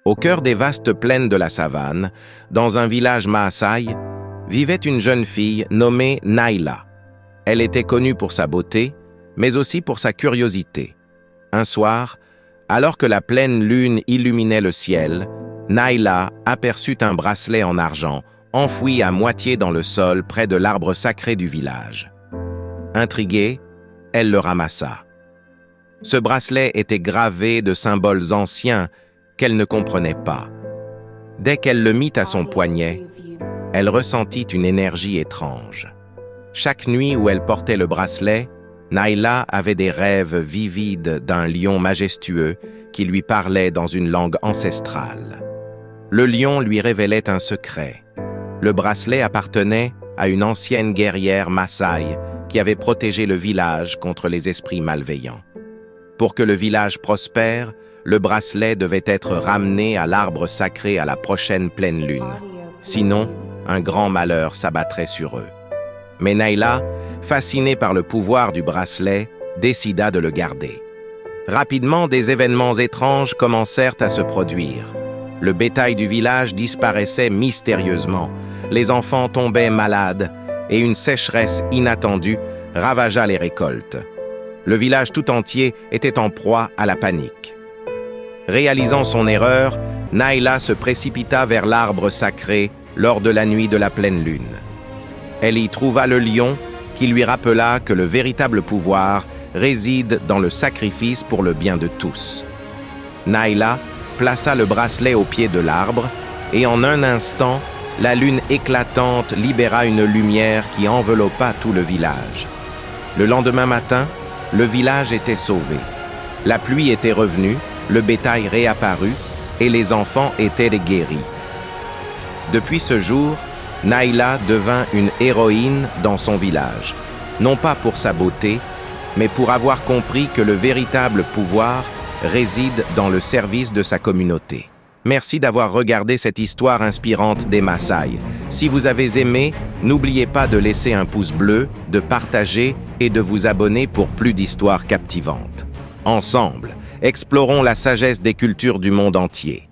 Au cœur des vastes plaines de la savane, dans un village Maasai, vivait une jeune fille nommée Naila. Elle était connue pour sa beauté, mais aussi pour sa curiosité. Un soir, alors que la pleine lune illuminait le ciel, Naila aperçut un bracelet en argent, enfoui à moitié dans le sol près de l'arbre sacré du village. Intriguée, elle le ramassa. Ce bracelet était gravé de symboles anciens qu'elle ne comprenait pas. Dès qu'elle le mit à son poignet, elle ressentit une énergie étrange. Chaque nuit où elle portait le bracelet, Naila avait des rêves vivides d'un lion majestueux qui lui parlait dans une langue ancestrale. Le lion lui révélait un secret. Le bracelet appartenait à une ancienne guerrière Maasai qui avait protégé le village contre les esprits malveillants. Pour que le village prospère, le bracelet devait être ramené à l'arbre sacré à la prochaine pleine lune. Sinon, un grand malheur s'abattrait sur eux. Mais Naila, fascinée par le pouvoir du bracelet, décida de le garder. Rapidement, des événements étranges commencèrent à se produire. Le bétail du village disparaissait mystérieusement, les enfants tombaient malades et une sécheresse inattendue ravagea les récoltes. Le village tout entier était en proie à la panique. Réalisant son erreur, Naila se précipita vers l'arbre sacré lors de la nuit de la pleine lune. Elle y trouva le lion qui lui rappela que le véritable pouvoir réside dans le sacrifice pour le bien de tous. Naila plaça le bracelet au pied de l'arbre et en un instant, la lune éclatante libéra une lumière qui enveloppa tout le village. Le lendemain matin, le village était sauvé. La pluie était revenue, le bétail réapparut et les enfants étaient guéris. Depuis ce jour, Naila devint une héroïne dans son village, non pas pour sa beauté, mais pour avoir compris que le véritable pouvoir réside dans le service de sa communauté. Merci d'avoir regardé cette histoire inspirante des Maasai. Si vous avez aimé, n'oubliez pas de laisser un pouce bleu, de partager et de vous abonner pour plus d'histoires captivantes. Ensemble, explorons la sagesse des cultures du monde entier.